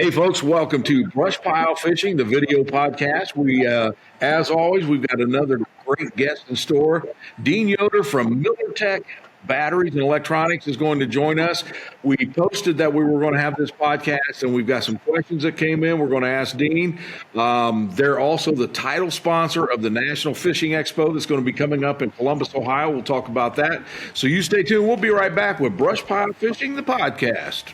Hey, folks, welcome to Brushpile Fishing, the video podcast. As always, we've got another great guest in store. Dean Yoder from Millertech Batteries and Electronics is going to join us. We posted that we were going to have this podcast, and we've got some questions that came in. We're going to ask Dean. They're also the title sponsor of the National Fishing Expo that's going to be coming up in Columbus, Ohio. We'll talk about that. So you stay tuned. We'll be right back with Brushpile Fishing, the podcast.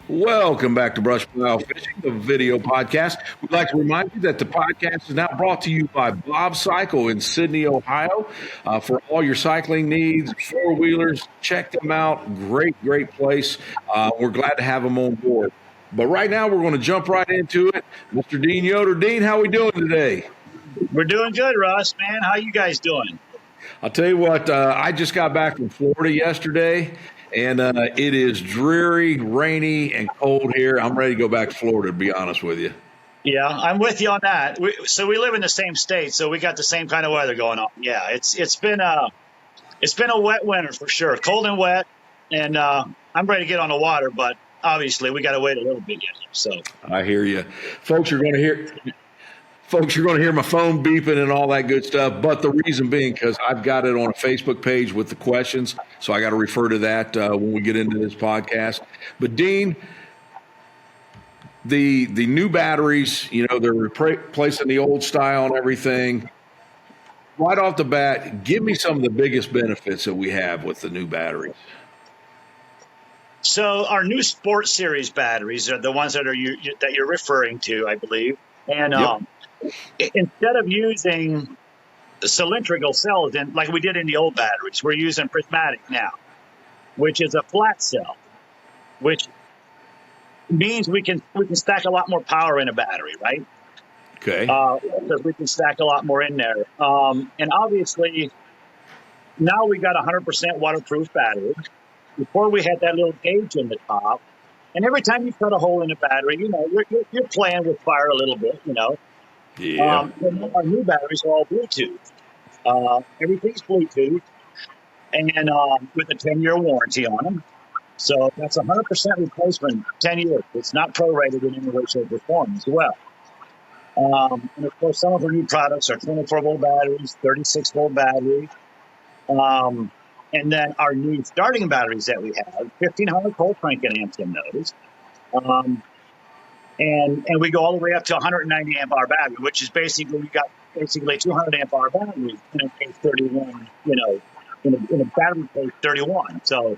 Welcome back to Brushpile Fishing, the video podcast. We'd like to remind you that the podcast is now brought to you by Bob Cycle in Sydney, Ohio. For all your cycling needs, four-wheelers, check them out. Great place. We're glad to have them on board. But right now, we're going to jump right into it. Mr. Dean Yoder. Dean, how are we doing today? We're doing good, Russ, man. How you guys doing? I'll tell you what, I just got back from Florida yesterday. And it is dreary, rainy, and cold here. I'm ready to go back to Florida, to be honest with you. Yeah, I'm with you on that. So we live in the same state, so we got the same kind of weather going on. Yeah, it's been a wet winter for sure, cold and wet, and I'm ready to get on the water, but obviously we got to wait a little bit yet. So I hear you, folks. You're going to hear my phone beeping and all that good stuff. But the reason being, because I've got it on a Facebook page with the questions, so I got to refer to that when we get into this podcast. But Dean, the new batteries, they're replacing the old style and everything. Right off the bat, give me some of the biggest benefits that we have with the new batteries. So our new Sport Series batteries are the ones that you're referring to, I believe, and Yep. Instead of using cylindrical cells like we did in the old batteries, we're using prismatic now, which is a flat cell, which means we can stack a lot more power in a battery, right? Okay. Because we can stack a lot more in there. And obviously, now we got 100% waterproof battery. Before we had that little gauge in the top, and every time you cut a hole in the battery, you're playing with fire a little bit, Yeah. Our new batteries are all Bluetooth. Everything's Bluetooth, and with a 10-year warranty on them. So that's 100% replacement, 10 years. It's not prorated in any way, shape, or form as well. And of course, some of our new products are 24-volt batteries, 36-volt batteries. And then our new starting batteries that we have, 1,500 volt cranking amps in those. And we go all the way up to 190 amp hour battery, which is basically 200 amp hour battery in a case 31, in a battery case 31. So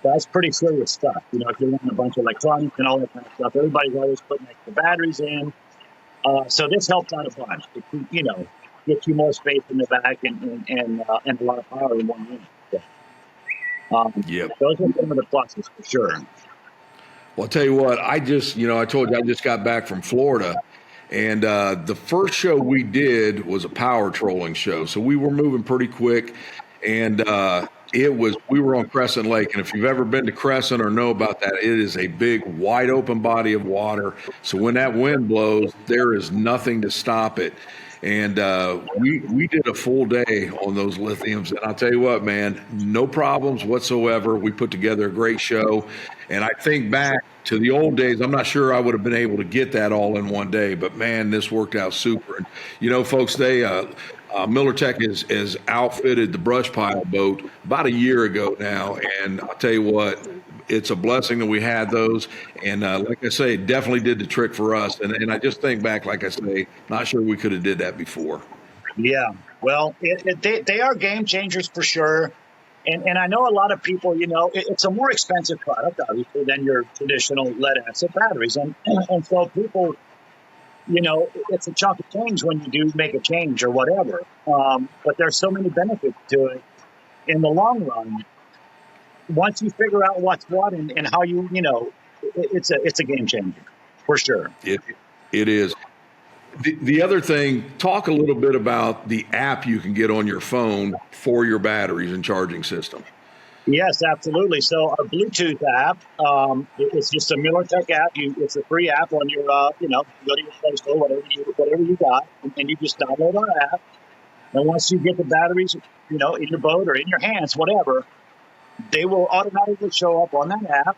that's pretty serious stuff. If you're running a bunch of electronics and all that kind of stuff, everybody's always putting extra batteries in. So this helps out a bunch. Get you more space in the back and a lot of power in one unit. So, Yep. Those are some of the pluses for sure. Well, I'll tell you what, I told you I just got back from Florida, and the first show we did was a power trolling show. So we were moving pretty quick, and we were on Crescent Lake. And if you've ever been to Crescent or know about that, it is a big, wide open body of water. So when that wind blows, there is nothing to stop it. And we did a full day on those lithiums. And I'll tell you what, man, no problems whatsoever. We put together a great show. And I think back to the old days, I'm not sure I would have been able to get that all in one day. But, man, this worked out super. And, folks, Millertech has outfitted the Brushpile boat about a year ago now. And I'll tell you what, it's a blessing that we had those. And like I say, it definitely did the trick for us. And I just think back, like I say, not sure we could have did that before. Yeah, well, they are game changers for sure. And I know a lot of people, it's a more expensive product, obviously, than your traditional lead acid batteries. And so people, it's a chunk of change when you do make a change or whatever. But there's so many benefits to it in the long run. Once you figure out what's what and how it's a game changer for sure. It is. The other thing, talk a little bit about the app you can get on your phone for your batteries and charging system. Yes, absolutely. So our Bluetooth app, it's just a Millertech app. It's a free app on your, you go to your Play Store, whatever you got, and you just download our app. And once you get the batteries, in your boat or in your hands, whatever, they will automatically show up on that app,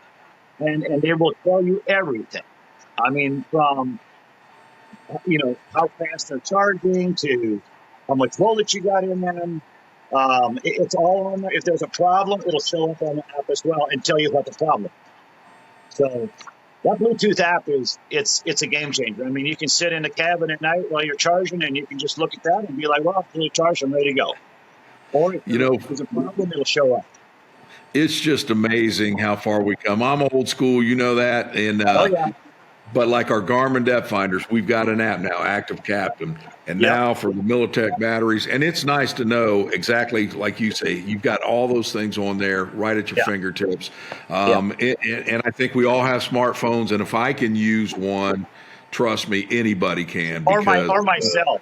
and they will tell you everything. I mean, from how fast they're charging to how much voltage you got in them. It's all on there. If there's a problem, it'll show up on the app as well and tell you what the problem is. So that Bluetooth app it's a game changer. I mean, you can sit in the cabin at night while you're charging, and you can just look at that and be like, well, I'm fully charged, I'm ready to go. Or if there's a problem, it'll show up. It's just amazing how far we come. I'm old school, you know that. And Oh, yeah. but like our Garmin depth finders, we've got an app now, Active Captain, and now for the Millertech batteries. And it's nice to know exactly, like you say, you've got all those things on there right at your fingertips. And I think we all have smartphones, and if I can use one, trust me, anybody can. Or myself.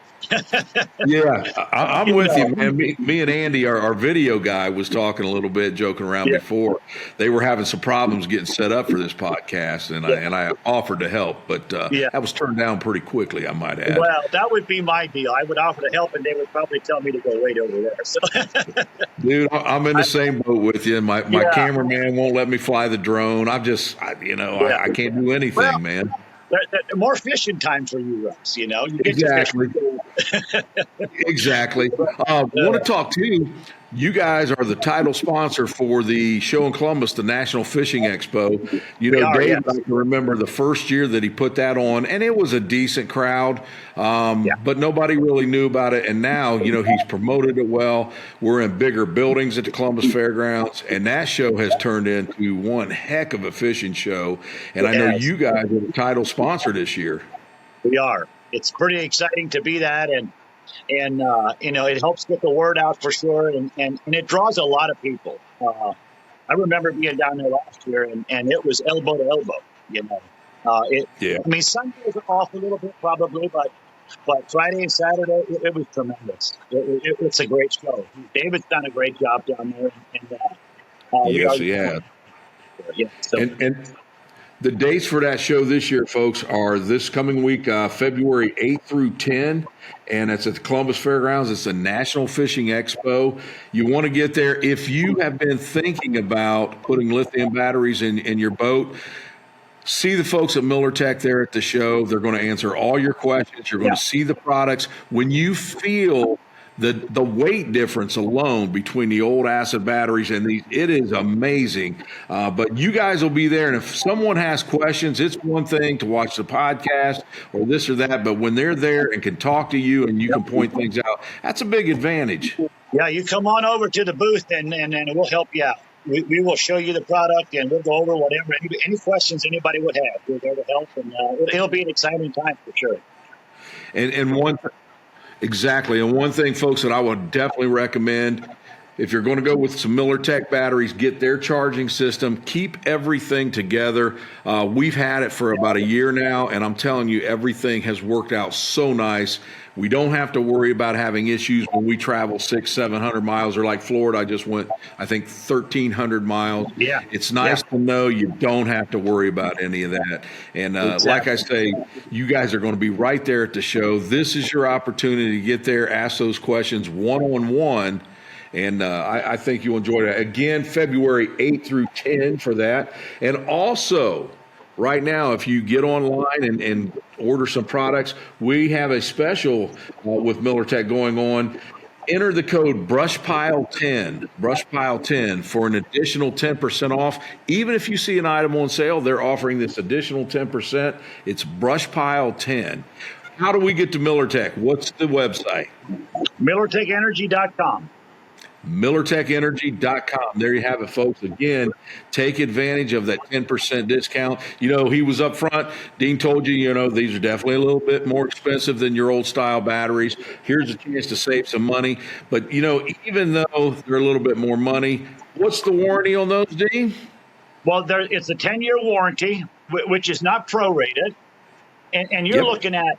Yeah, I'm with you, man. Me and Andy, our video guy, was talking a little bit, joking around before. They were having some problems getting set up for this podcast, and I offered to help, but that was turned down pretty quickly, I might add. Well, that would be my deal. I would offer to help, and they would probably tell me to go wait over there. So, dude, I'm in the same boat with you. My cameraman won't let me fly the drone. I can't do anything, man. They're more fishing time for you, Russ. You get exactly. Exactly. Want to talk to you. You guys are the title sponsor for the show in Columbus, the National Fishing Expo. Dave, I can remember the first year that he put that on, and it was a decent crowd, but nobody really knew about it. And now, he's promoted it well. We're in bigger buildings at the Columbus Fairgrounds, and that show has turned into one heck of a fishing show. And I know you guys are the title sponsor this year. We are. It's pretty exciting to be that, and it helps get the word out for sure, and it draws a lot of people. I remember being down there last year, and it was elbow to elbow. I mean, Sundays are off a little bit probably, but Friday and Saturday it was tremendous. It's a great show. David's done a great job down there, and yes, he has. Yeah, so. And the dates for that show this year, folks, are this coming week, February 8 through 10, and it's at the Columbus Fairgrounds. It's a National Fishing Expo. You want to get there. If you have been thinking about putting lithium batteries in your boat, see the folks at Millertech there at the show. They're going to answer all your questions. You're going to see the products. When you feel the weight difference alone between the old acid batteries and these, it is amazing. But you guys will be there, and if someone has questions, it's one thing to watch the podcast or this or that, but when they're there and can talk to you and you can point things out, that's a big advantage. Yeah, you come on over to the booth and we'll help you out. We will show you the product, and we'll go over whatever, any questions anybody would have. We're there to help, and it'll be an exciting time for sure. Exactly. And one thing, folks, that I would definitely recommend, if you're going to go with some Millertech batteries, get their charging system, keep everything together. We've had it for about a year now, and I'm telling you, everything has worked out so nice. We don't have to worry about having issues when we travel 600-700 miles, or like Florida, I just went, I think, 1,300 miles. Yeah. It's nice to know you don't have to worry about any of that. And like I say, you guys are going to be right there at the show. This is your opportunity to get there, ask those questions one-on-one. And I think you'll enjoy that. Again, February 8 through 10 for that. And also, right now, if you get online and order some products, we have a special with Millertech going on. Enter the code Brushpile10 for an additional 10% off. Even if you see an item on sale, they're offering this additional 10%. It's Brushpile10. How do we get to Millertech? What's the website? MillerTechEnergy.com. MillerTechEnergy.com. There you have it, folks. Again, take advantage of that 10% discount. He was up front. Dean told you, these are definitely a little bit more expensive than your old style batteries. Here's a chance to save some money. But, even though they're a little bit more money, what's the warranty on those, Dean? Well, it's a 10-year warranty, which is not prorated. And you're looking at,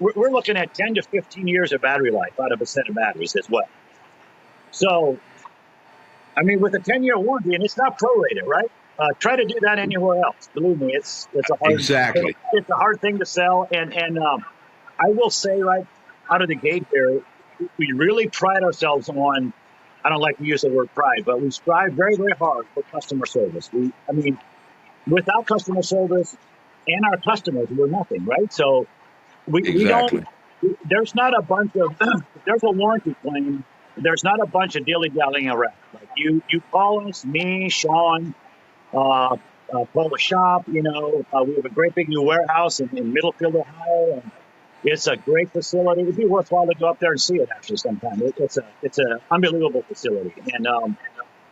we're looking at 10 to 15 years of battery life out of a set of batteries as well. So I mean, with a 10-year warranty, and it's not prorated, right? Try to do that anywhere else. Believe me, it's Exactly. a hard thing to sell. And I will say, right out of the gate here, we really pride ourselves on. I don't like to use the word pride, but we strive very, very hard for customer service. I mean, without customer service and our customers, we're nothing, right? So we don't. Exactly. There's not a bunch of. There's a warranty claim. There's not a bunch of dilly-dallying around. Like you call us, me, Sean, call the shop. We have a great big new warehouse in Middlefield, Ohio, and it's a great facility. It'd be worthwhile to go up there and see it actually sometime. It's a unbelievable facility, and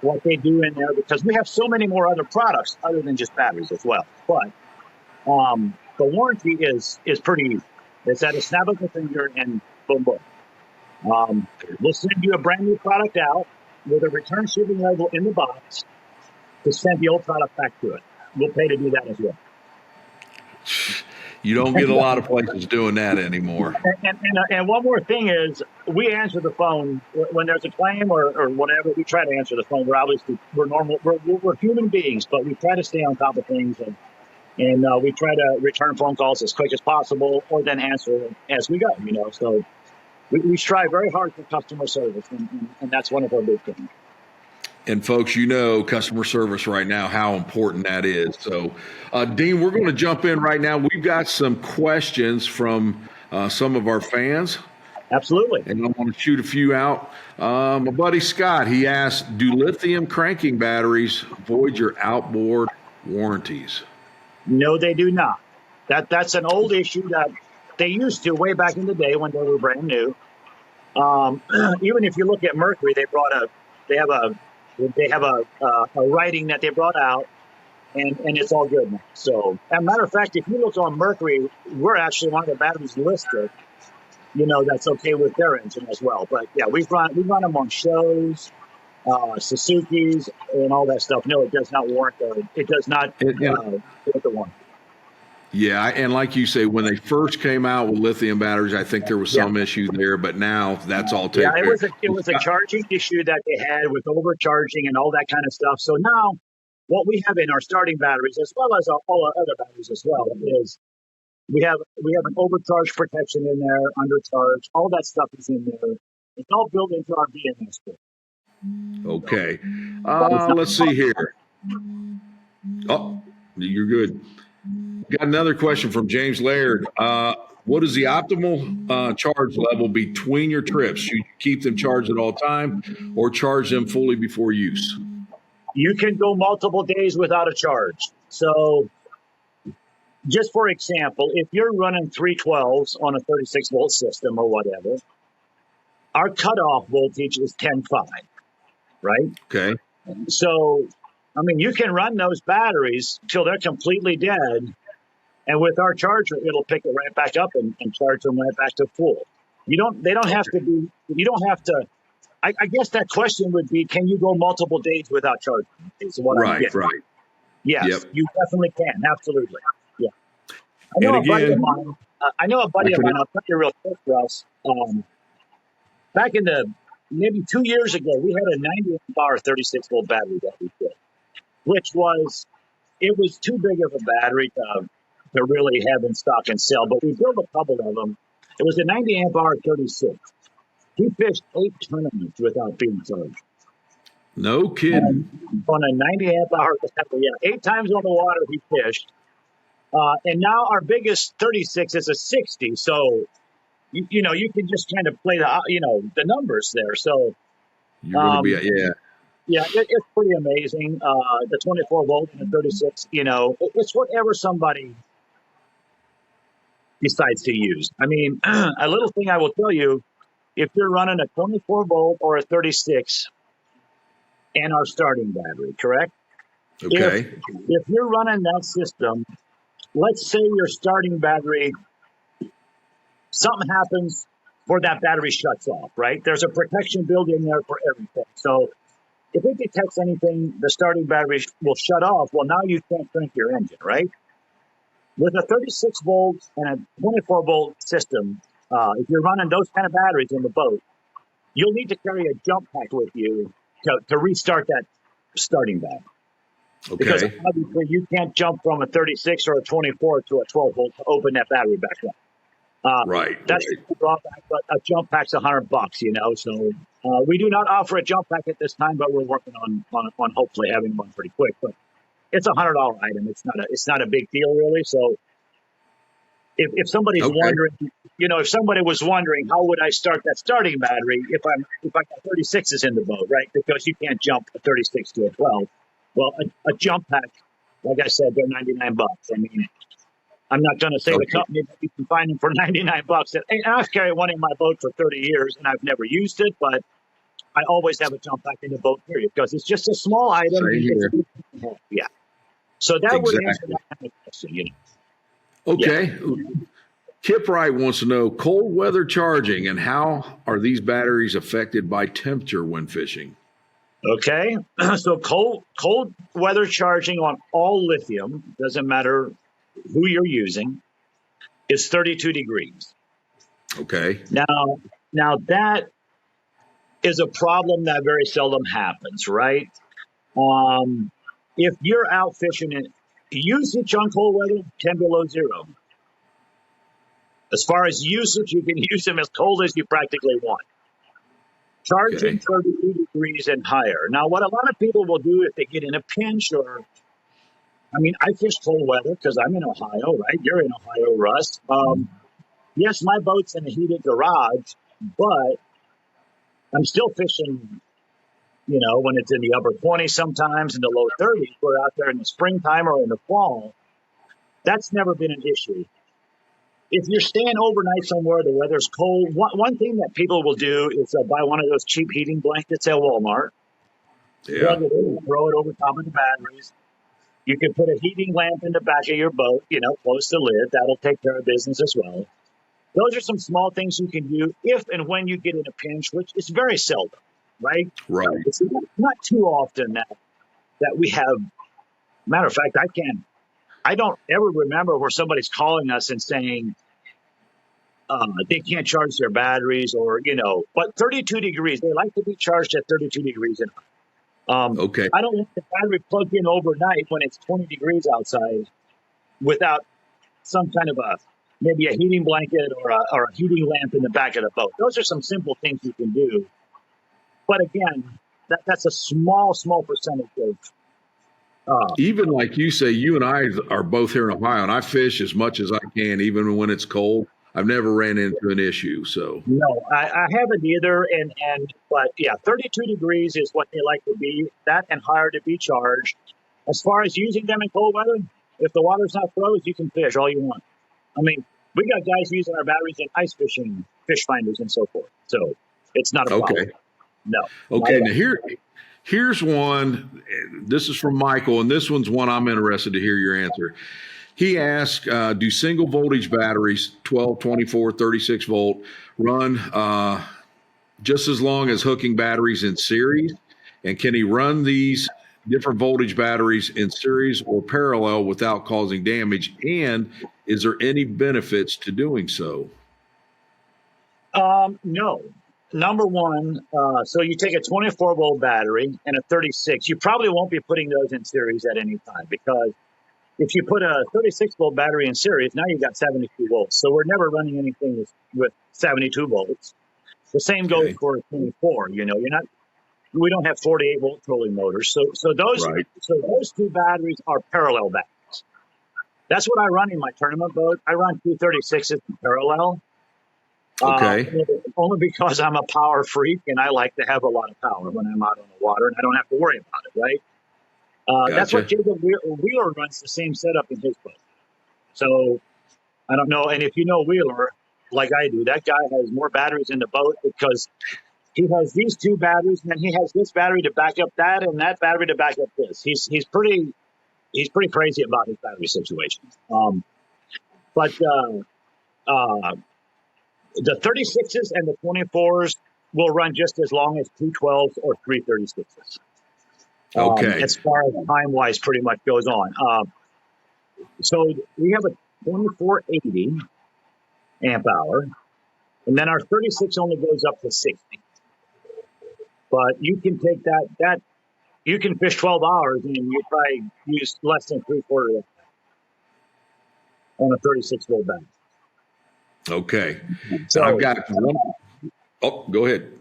what they do in there, because we have so many more other products other than just batteries as well. But the warranty is pretty easy. It's at a snap of a finger and boom, boom. We'll send you a brand new product out with a return shipping label in the box to send the old product back to it. We'll pay to do that as well. You don't get a lot of places doing that anymore. And one more thing is, we answer the phone when there's a claim or whatever. We try to answer the phone. We're normal. We're human beings, but we try to stay on top of things, and we try to return phone calls as quick as possible, or then answer as we go. So we strive very hard for customer service, and that's one of our big things. And folks, customer service right now, how important that is. So, Dean, we're going to jump in right now. We've got some questions from some of our fans. Absolutely. And I want to shoot a few out. My buddy Scott, he asked, do lithium cranking batteries void your outboard warranties? No, they do not. That's an old issue that they used to way back in the day when they were brand new. Even if you look at Mercury, they have a writing that they brought out, and it's all good now. So, as a matter of fact, if you look on Mercury, we're actually one of the batteries listed. That's okay with their engine as well. But yeah, we've run them on shows, Suzuki's, and all that stuff. No, it does not warrant it does not warrant the warranty. Yeah, and like you say, when they first came out with lithium batteries, I think there was some issue there, but now that's all taken care of. It was a charging issue that they had with overcharging and all that kind of stuff. So now, what we have in our starting batteries, as well as all our other batteries as well, is we have an overcharge protection in there, undercharge, all that stuff is in there. It's all built into our BMS kit. Okay, let's see here. Oh, you're good. Got another question from James Laird. What is the optimal charge level between your trips? Should you keep them charged at all time or charge them fully before use? You can go multiple days without a charge. So just for example, if you're running 312s on a 36-volt system or whatever, our cutoff voltage is 10.5, right? Okay. So, I mean, you can run those batteries till they're completely dead. And with our charger, it'll pick it right back up and charge them right back to full. You don't have to, I guess that question would be, can you go multiple days without charging? Is what I'm getting. Right. Yes, You definitely can. Absolutely. Yeah. I know a buddy of mine, I'll tell you real quick, Russ. Back in maybe 2 years ago, we had a 90 amp hour 36-volt battery that we did, which was too big of a battery to really have in stock and sell, but we built a couple of them. It was a 90 amp hour 36. He fished 8 tournaments without being charged. No kidding. On a 90 amp hour, 8 times on the water he fished. And now our biggest 36 is a 60. So, you can just kind of play the numbers there. So, you're going to be, yeah, it's pretty amazing. The 24 volt and the 36, it's whatever somebody decides to use. I mean, a little thing I will tell you, if you're running a 24 volt or a 36 and our starting battery, correct? Okay. If you're running that system, let's say your starting battery, something happens where that battery shuts off, right? There's a protection built in there for everything. So if it detects anything, the starting battery will shut off. Well, now you can't crank your engine, right? With a 36 volt and a 24 volt system, if you're running those kind of batteries in the boat, you'll need to carry a jump pack with you to restart that starting battery. Because Okay. obviously you can't jump from a 36 or a 24 to a 12 volt to open that battery back up. Right. That's Right. the drawback, but a jump pack's $100, you know. So we do not offer a jump pack at this time, but we're working on hopefully having one pretty quick. But it's $100 item. It's not a big deal really. So if somebody's Okay. wondering, you know, if somebody was wondering how would I start that starting battery if I got 36s in the boat, right? Because you can't jump a 36 to a 12. Well, a jump pack, like I said, they're $99. I mean, I'm not going to say the Okay. company that you can find them for $99. And I've carried one in my boat for 30 years, and I've never used it, but I always have a jump pack in the boat, period, because it's just a small item. Same here. Yeah. So that would answer Exactly. that kind of question, you know. Okay. Kip Wright wants to know cold weather charging and how are these batteries affected by temperature when fishing? Okay. So cold weather charging on all lithium, doesn't matter who you're using, is 32 degrees. Okay. Now that is a problem that very seldom happens, right? If you're out fishing in usage on cold weather, 10 below zero. As far as usage, you can use them as cold as you practically want. Charging Okay. 32 degrees and higher. Now, what a lot of people will do if they get in a pinch I mean, I fish cold weather because I'm in Ohio, right? You're in Ohio, Russ. Yes, my boat's in a heated garage, but I'm still fishing, you know, when it's in the upper 20s sometimes, in the low 30s. We're out there in the springtime or in the fall. That's never been an issue. If you're staying overnight somewhere, the weather's cold, one thing that people will do is buy one of those cheap heating blankets at Walmart, plug Yeah. it in and throw it over top of the batteries. You can put a heating lamp in the back of your boat, you know, close the lid. That'll take care of business as well. Those are some small things you can do if and when you get in a pinch, which is very seldom, right? Right. It's not too often that we have. Matter of fact, I don't ever remember where somebody's calling us and saying they can't charge their batteries or, you know, but 32 degrees, they like to be charged at 32 degrees and Okay. I don't want the battery plugged in overnight when it's 20 degrees outside without some kind of maybe a heating blanket or a heating lamp in the back of the boat. Those are some simple things you can do. But again, that's a small percentage of. Even like you say, you and I are both here in Ohio, and I fish as much as I can, even when it's cold. I've never ran into an issue. So No, I haven't either. But yeah, 32 degrees is what they like to be. That and higher to be charged. As far as using them in cold weather, if the water's not froze, you can fish all you want. I mean, we got guys using our batteries in ice fishing, fish finders, and so forth. So it's not a problem. okay. No. Okay. Now here's one. This is from Michael, and this one's one I'm interested to hear your answer. He asked, do single voltage batteries, 12, 24, 36 volt, run just as long as hooking batteries in series? And can he run these different voltage batteries in series or parallel without causing damage? And is there any benefits to doing so? No. Number one, so you take a 24 volt battery and a 36. You probably won't be putting those in series at any time because if you put a 36 volt battery in series, now you've got 72 volts. So we're never running anything with 72 volts. The same goes Okay. for a 24. You know, we don't have 48 volt trolling motors. So those two batteries are parallel batteries. That's what I run in my tournament boat. I run two 36s in parallel. Okay. Only because I'm a power freak and I like to have a lot of power when I'm out on the water and I don't have to worry about it, right? That's what Gotcha. Jacob Wheeler runs the same setup in his boat. So I don't know. And if you know Wheeler, like I do, that guy has more batteries in the boat because he has these two batteries and then he has this battery to back up that and that battery to back up this. He's pretty crazy about his battery situation. But the 36s and the 24s will run just as long as two 12s or three 36s. Okay. As far as time-wise pretty much goes on. So we have a 2480 amp hour, and then our 36 only goes up to 60. But you can take that you can fish 12 hours and you probably use less than 3/4 of that on a 36-volt bag. Okay. So And I've got one. Oh, go ahead.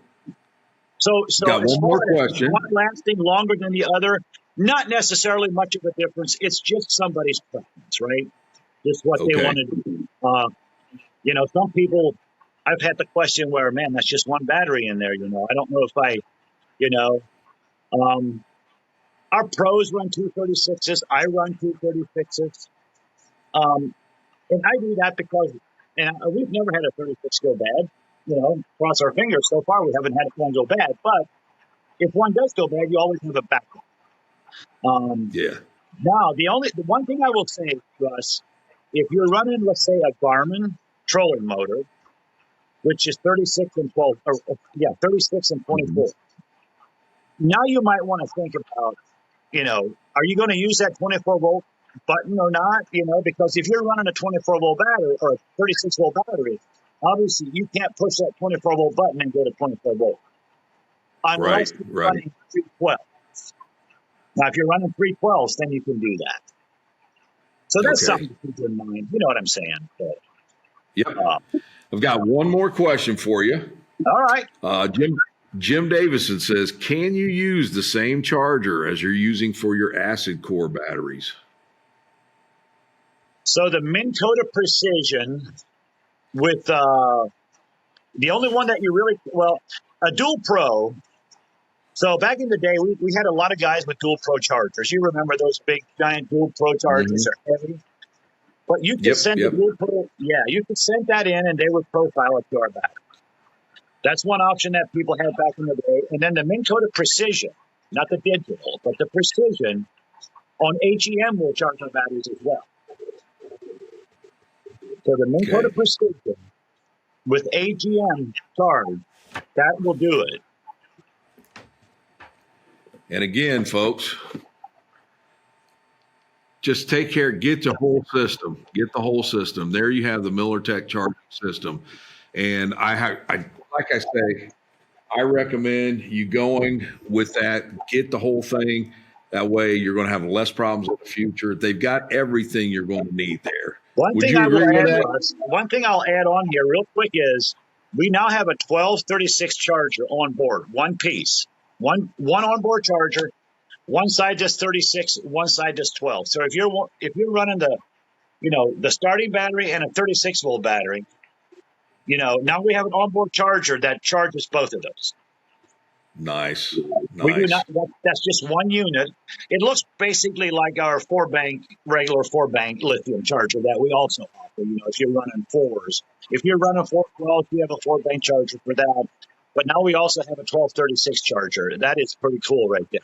So Got as one far more as question. one lasting longer than the other, not necessarily much of a difference. It's just somebody's preference, right? Just what they Okay. want to do. Some people, I've had the question where, man, that's just one battery in there. I don't know if you know, our pros run 236s. I run 236s. And I do that because, we've never had a 36 go bad. Cross our fingers. So far, we haven't had one go bad. But if one does go bad, you always have a backup. Yeah. Now, the one thing I will say, Russ, if you're running, let's say, a Garmin trolling motor, which is 36 and 12, 36 and 24. Now you might want to think about, are you going to use that 24-volt button or not? Because if you're running a 24-volt battery or a 36-volt battery, obviously you can't push that 24-volt button and go to 24 volt. Unless you're running 312. Now, if you're running 312s, then you can do that. So that's something to keep in mind. You know what I'm saying? But, yep. I've got one more question for you. All right. Jim Davison says, can you use the same charger as you're using for your acid core batteries? So the Minn Kota Precision with the only one that you really, a Dual Pro. So back in the day, we had a lot of guys with Dual Pro chargers. You remember those big, giant Dual Pro chargers are heavy. But you could send the Dual Pro, you could send that in and they would profile it to our battery. That's one option that people had back in the day. And then the Minn Kota Precision, not the digital, but the Precision on HEM will charge our batteries as well. So the Minn Kota Precision with AGM charge, that will do it. And again, folks, just take care, get the whole system. Get the whole system. There you have the Millertech charging system. And like I say, I recommend you going with that, get the whole thing. That way you're going to have less problems in the future. They've got everything you're going to need there. One thing I'll add on here real quick is we now have a 1236 charger on board, one piece, one onboard charger. One side does 36, one side does 12. So if you're running the starting battery and a 36-volt battery, now we have an onboard charger that charges both of those. Nice. We do not. That's just one unit. It looks basically like our regular 4-bank lithium charger that we also offer. If you're running 4s, if you're running 412, we have a 4-bank charger for that. But now we also have a 1236 charger. That is pretty cool, right there.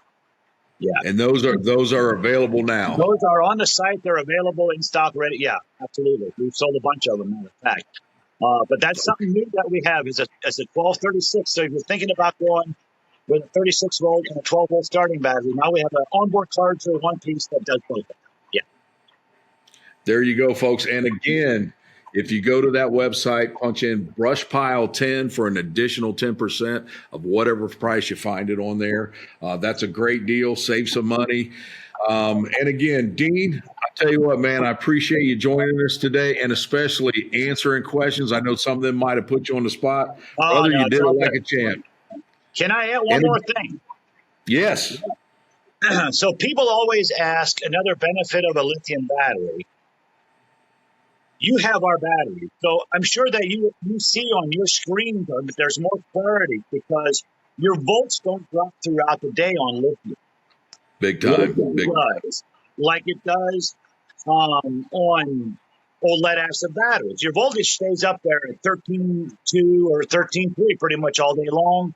Yeah. And those are available now. Those are on the site. They're available in stock, ready. Yeah, absolutely. We've sold a bunch of them, matter of fact. But that's something new that we have is a 1236. So if you're thinking about going with a 36-volt and a 12-volt starting battery, now we have an onboard charger, one piece that does both of them. Yeah. There you go, folks. And again, if you go to that website, punch in Brushpile 10 for an additional 10% of whatever price you find it on there. That's a great deal. Save some money. And again, Dean, I tell you what, man, I appreciate you joining us today and especially answering questions. I know some of them might have put you on the spot. Brother, you did it like a champ. Can I add one more thing? Yes. So people always ask another benefit of a lithium battery. You have our battery. So I'm sure that you see on your screen that there's more clarity because your volts don't drop throughout the day on lithium. Big time. Like it does on lead acid batteries. Your voltage stays up there at 13.2 or 13.3 pretty much all day long.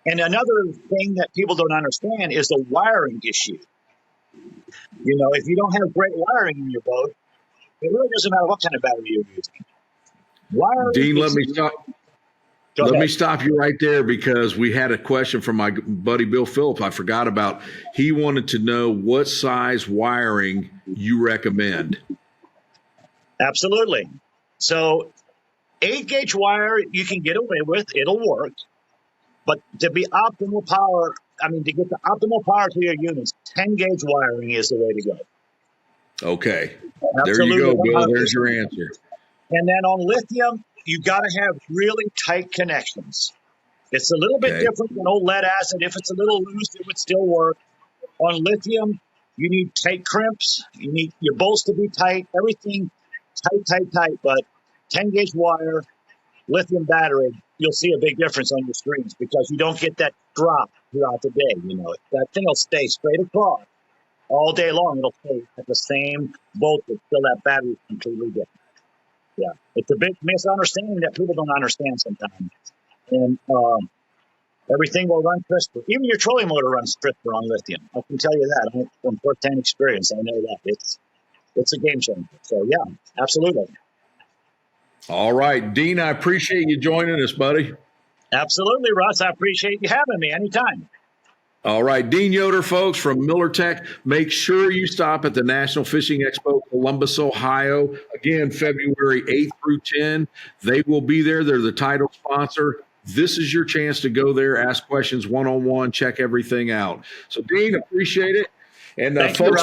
And another thing that people don't understand is the wiring issue. If you don't have great wiring in your boat, it really doesn't matter what kind of battery you're using. Dean, let me stop you right there because we had a question from my buddy Bill Phillips I forgot about. He wanted to know what size wiring you recommend. Absolutely. So 8-gauge wire you can get away with. It'll work. But to be optimal power, to get the optimal power to your units, 10 gauge wiring is the way to go. Okay. Absolutely, There you go, Bill. 100%. There's your answer. And then on lithium, you got to have really tight connections. It's a little bit different than old lead acid. If it's a little loose, it would still work. On lithium, you need tight crimps. You need your bolts to be tight. Everything tight. But 10 gauge wire, lithium battery, you'll see a big difference on your screens because you don't get that drop throughout the day. That thing will stay straight across all day long. It'll stay at the same voltage till that battery is completely dead. Yeah, it's a big misunderstanding that people don't understand sometimes. And everything will run crisper. Even your trolling motor runs crisper on lithium. I can tell you that from first-hand experience. I know that it's a game changer. So yeah, absolutely. All right, Dean, I appreciate you joining us, buddy. Absolutely, Russ. I appreciate you having me anytime. All right, Dean Yoder, folks, from Millertech. Make sure you stop at the National Fishing Expo, Columbus, Ohio. Again, February 8th through 10. They will be there. They're the title sponsor. This is your chance to go there, ask questions one-on-one, check everything out. So, Dean, appreciate it. And folks,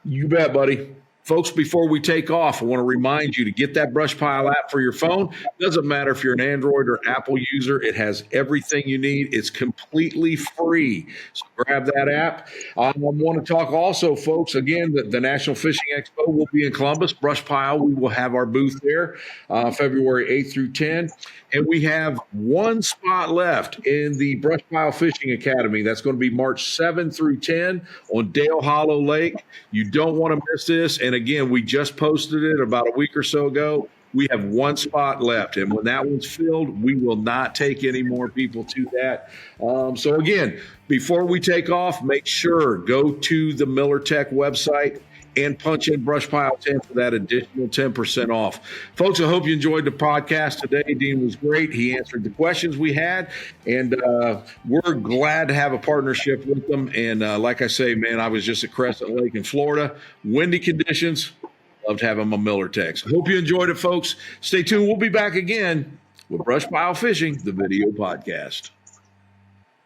you bet, buddy. Folks, before we take off, I want to remind you to get that Brushpile app for your phone. Doesn't matter if you're an Android or Apple user. It has everything you need. It's completely free. So grab that app. I want to talk also, folks, again, the National Fishing Expo will be in Columbus. Brushpile, we will have our booth there February 8th through 10. And we have one spot left in the Brushpile Fishing Academy. That's going to be March 7 through 10 on Dale Hollow Lake. You don't want to miss this. And again, we just posted it about a week or so ago. We have one spot left. And when that one's filled, we will not take any more people to that. So again, before we take off, make sure go to the Millertech website and punch in Brushpile 10 for that additional 10% off. Folks, I hope you enjoyed the podcast today. Dean was great. He answered the questions we had, and we're glad to have a partnership with them. And like I say, man, I was just at Crescent Lake in Florida. Windy conditions. Loved having my Millertech. So hope you enjoyed it, folks. Stay tuned. We'll be back again with Brushpile Fishing, the video podcast.